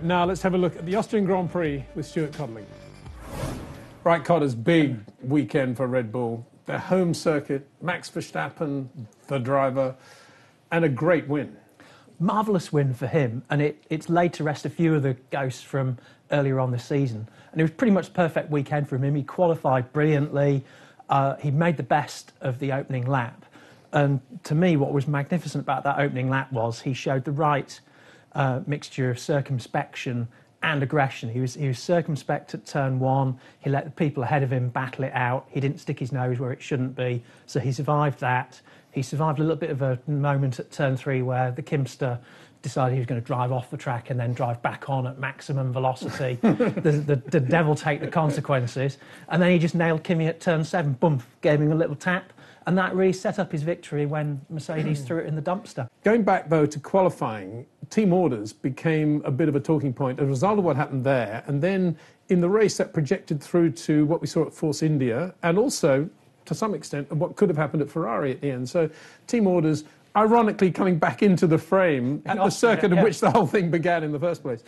Now let's have a look at the Austrian Grand Prix with Stuart Codling. Right, Codders, big weekend for Red Bull. Their home circuit, Max Verstappen, the driver, and a great win. Marvellous win for him, and it's laid to rest a few of the ghosts from earlier on this season. And it was pretty much a perfect weekend for him. He qualified brilliantly. He made the best of the opening lap. And to me, what was magnificent about that opening lap was he showed the right mixture of circumspection and aggression. He was circumspect at turn one. He let the people ahead of him battle it out. He didn't stick his nose where it shouldn't be. So he survived that. He survived a little bit of a moment at turn three where the Kimster decided he was going to drive off the track and then drive back on at maximum velocity. the devil take the consequences. And then he just nailed Kimi at turn seven. Boom, gave him a little tap. And that really set up his victory when Mercedes threw it in the dumpster. Going back, though, to qualifying, team orders became a bit of a talking point as a result of what happened there. And then in the race, that projected through to what we saw at Force India and also, to some extent, what could have happened at Ferrari at the end. So team orders, ironically, coming back into the frame at the circuit in which the whole thing began in the first place.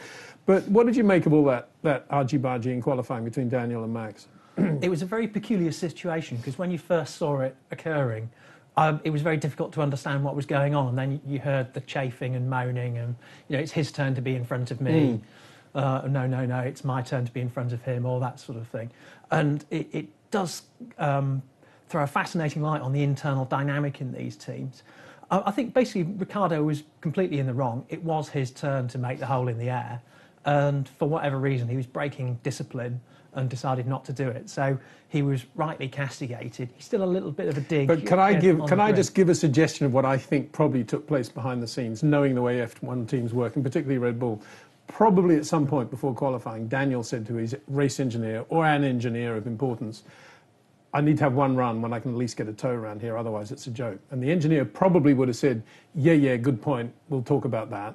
But what did you make of all that argy-bargy in qualifying between Daniel and Max? It was a very peculiar situation because when you first saw it occurring, it was very difficult to understand what was going on. And then you heard the chafing and moaning and, it's his turn to be in front of me. No, it's my turn to be in front of him, all that sort of thing. And it does throw a fascinating light on the internal dynamic in these teams. I think basically Ricciardo was completely in the wrong. It was his turn to make the hole in the air. And for whatever reason, he was breaking discipline and decided not to do it. So he was rightly castigated. He's still a little bit of a dig. But can I just give a suggestion of what I think probably took place behind the scenes, knowing the way F1 teams work, and particularly Red Bull? Probably at some point before qualifying, Daniel said to his race engineer, or an engineer of importance, I need to have one run when I can at least get a tow around here, otherwise it's a joke. And the engineer probably would have said, yeah, good point, we'll talk about that.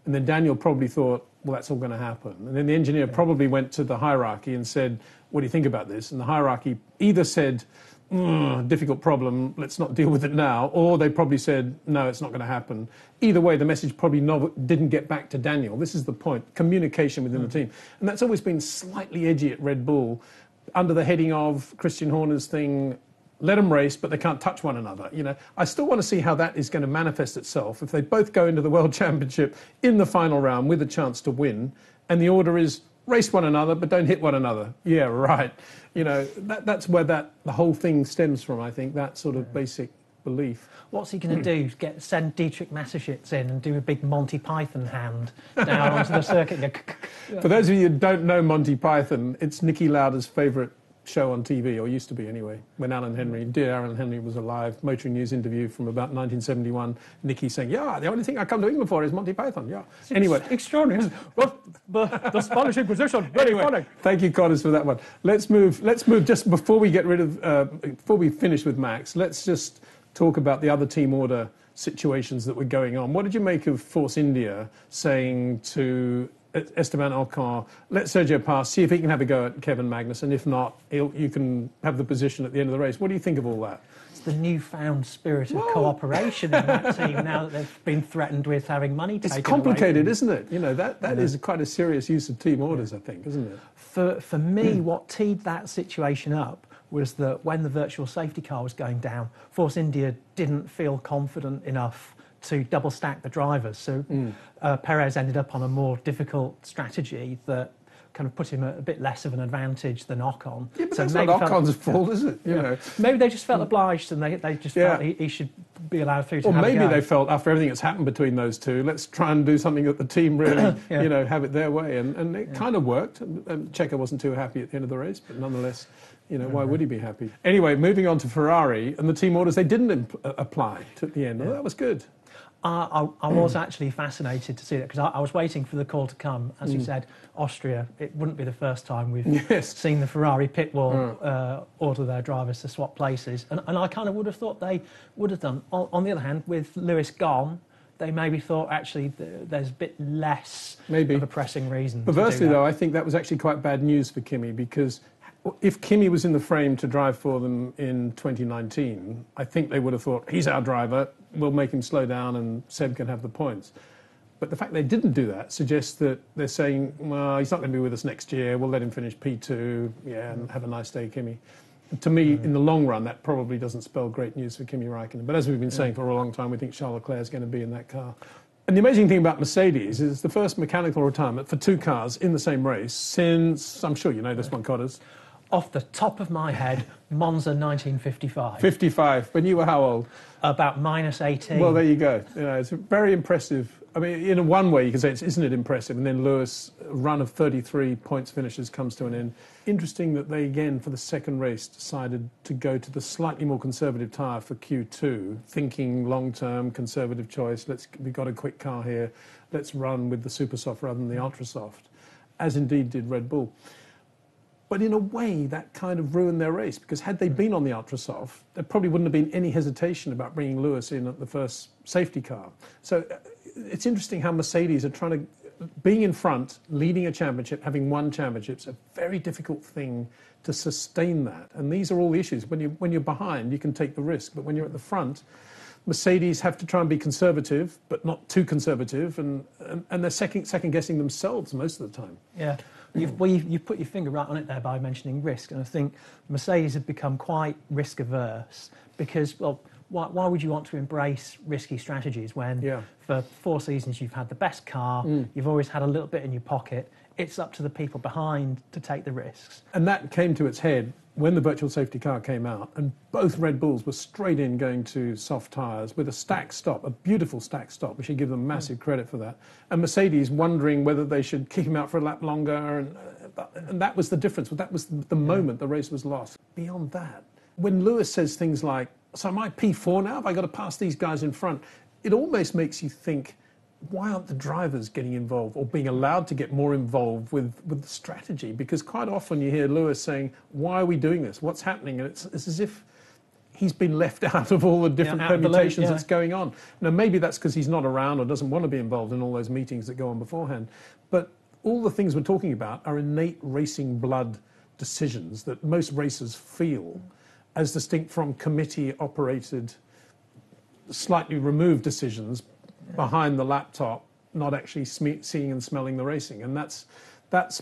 And then Daniel probably thought, well, that's all going to happen. And then the engineer probably went to the hierarchy and said, what do you think about this? And the hierarchy either said, difficult problem, let's not deal with it now, or they probably said, no, it's not going to happen. Either way, the message probably didn't get back to Daniel. This is the point, communication within the team. And that's always been slightly edgy at Red Bull, under the heading of Christian Horner's thing, let them race, but they can't touch one another. I still want to see how that is going to manifest itself if they both go into the World Championship in the final round with a chance to win, and the order is race one another, but don't hit one another. Yeah, right. That's where the whole thing stems from, I think, that sort of basic belief. What's he going to do? Send Dietrich Mateschitz in and do a big Monty Python hand down onto the circuit? For those of you who don't know Monty Python, it's Nicky Lauder's favourite show on TV, or used to be anyway, when dear Alan Henry was alive. Motoring News interview from about 1971, Nicky saying, yeah, the only thing I come to England for is Monty Python, yeah. Anyway. Extraordinary. The Spanish Inquisition, very funny. Thank you, Connors, for that one. Let's move just before we get rid of, before we finish with Max, let's just talk about the other team order situations that were going on. What did you make of Force India saying to Esteban Ocon, let Sergio pass, see if he can have a go at Kevin Magnussen. If not, you can have the position at the end of the race. What do you think of all that? It's the newfound spirit of cooperation in that team now that they've been threatened with having money taken away. It's complicated, isn't it? That is quite a serious use of team orders, I think, isn't it? For me, what teed that situation up was that when the virtual safety car was going down, Force India didn't feel confident enough to double stack the drivers. So Perez ended up on a more difficult strategy that kind of put him at a bit less of an advantage than Ocon. Yeah, but so that's not Ocon's fault, is it? Maybe they just felt obliged and they just felt he should be allowed through to have a go. Or maybe they felt, after everything that's happened between those two, let's try and do something that the team really, have it their way. And it kind of worked. And Checo wasn't too happy at the end of the race, but nonetheless, why would he be happy? Anyway, moving on to Ferrari and the team orders they didn't apply at the end. Well, that was good. I was actually fascinated to see that because I was waiting for the call to come. As you said, Austria, it wouldn't be the first time we've seen the Ferrari pit wall order their drivers to swap places. And I kind of would have thought they would have done. On the other hand, with Lewis gone, they maybe thought actually there's a bit less of a pressing reason. Perversely, though, I think that was actually quite bad news for Kimi because if Kimi was in the frame to drive for them in 2019, I think they would have thought, he's our driver, we'll make him slow down and Seb can have the points. But the fact they didn't do that suggests that they're saying, well, he's not going to be with us next year. We'll let him finish P2. Yeah, and have a nice day, Kimi. To me, in the long run, that probably doesn't spell great news for Kimi Räikkönen. But as we've been saying for a long time, we think Charles Leclerc is going to be in that car. And the amazing thing about Mercedes is the first mechanical retirement for two cars in the same race since, I'm sure you know this one, Cotters. Off the top of my head, Monza 1955. 55. When you were how old? About -18. Well, there you go. You know, it's very impressive. I mean, in one way, you can say, isn't it impressive? And then Lewis' run of 33 points finishes comes to an end. Interesting that they, again, for the second race, decided to go to the slightly more conservative tyre for Q2, thinking long-term, conservative choice. We've got a quick car here. Let's run with the super soft rather than the ultra soft, as indeed did Red Bull. But in a way, that kind of ruined their race, because had they been on the ultra soft, there probably wouldn't have been any hesitation about bringing Lewis in at the first safety car. So it's interesting how Mercedes are trying to, being in front, leading a championship, having won championships, a very difficult thing to sustain that. And these are all the issues. When you're behind, you can take the risk, but when you're at the front, Mercedes have to try and be conservative, but not too conservative, and they're second guessing themselves most of the time. Yeah. You've put your finger right on it there by mentioning risk, and I think Mercedes have become quite risk averse because, well, why would you want to embrace risky strategies when for 4 seasons you've had the best car, you've always had a little bit in your pocket? It's up to the people behind to take the risks. And that came to its head when the virtual safety car came out, and both Red Bulls were straight in going to soft tyres with a stack stop, a beautiful stack stop. We should give them massive credit for that. And Mercedes wondering whether they should kick him out for a lap longer, and that was the difference. That was the moment the race was lost. Beyond that, when Lewis says things like, so am I P4 now? Have I got to pass these guys in front? It almost makes you think, why aren't the drivers getting involved or being allowed to get more involved with the strategy? Because quite often you hear Lewis saying, why are we doing this? What's happening? And it's as if he's been left out of all the different permutations that's going on. Now, maybe that's because he's not around or doesn't want to be involved in all those meetings that go on beforehand. But all the things we're talking about are innate racing blood decisions that most racers feel, as distinct from committee-operated, slightly removed decisions behind the laptop, not actually seeing and smelling the racing. And that's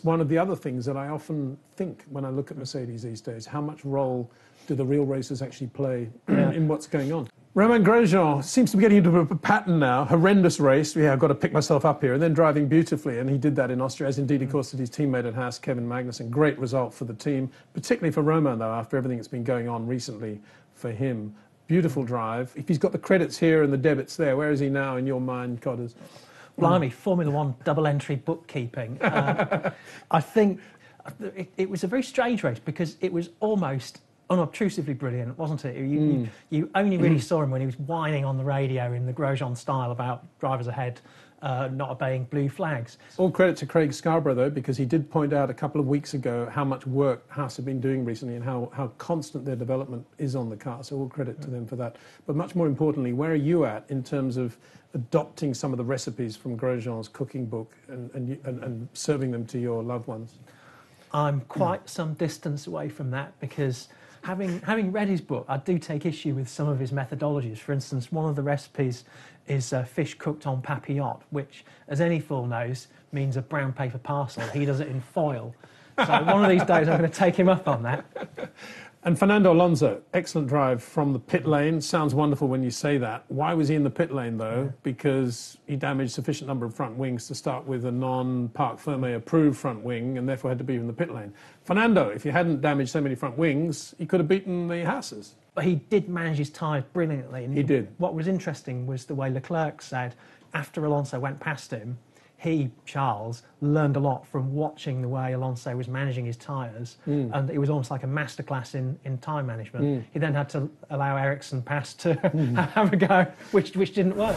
one of the other things that I often think when I look at Mercedes these days. How much role do the real racers actually play in what's going on? Romain Grosjean seems to be getting into a pattern now. Horrendous race. Yeah, I've got to pick myself up here. And then driving beautifully. And he did that in Austria, as indeed, of course, did his teammate at Haas, Kevin Magnussen. Great result for the team, particularly for Romain, though, after everything that's been going on recently for him. Beautiful drive. If he's got the credits here and the debits there, where is he now in your mind, Cotters? Blimey, Formula One double entry bookkeeping. I think it was a very strange race because it was almost unobtrusively brilliant, wasn't it? You only really saw him when he was whining on the radio in the Grosjean style about drivers ahead not obeying blue flags. All credit to Craig Scarborough, though, because he did point out a couple of weeks ago how much work Haas have been doing recently and how constant their development is on the car. So all credit to them for that. But much more importantly, where are you at in terms of adopting some of the recipes from Grosjean's cooking book and serving them to your loved ones? I'm quite some distance away from that because having read his book, I do take issue with some of his methodologies. For instance, one of the recipes is fish cooked on papillote, which, as any fool knows, means a brown paper parcel. He does it in foil. So one of these days I'm going to take him up on that. And Fernando Alonso, excellent drive from the pit lane. Sounds wonderful when you say that. Why was he in the pit lane, though? Because he damaged sufficient number of front wings to start with a non-Parc Fermé approved front wing and therefore had to be in the pit lane. Fernando, if he hadn't damaged so many front wings, he could have beaten the Haas's. But he did manage his tyres brilliantly. And he did. What was interesting was the way Leclerc said, after Alonso went past him, he, Charles, learned a lot from watching the way Alonso was managing his tyres, and it was almost like a masterclass in time management. He then had to allow Ericsson pass to have a go, which didn't work.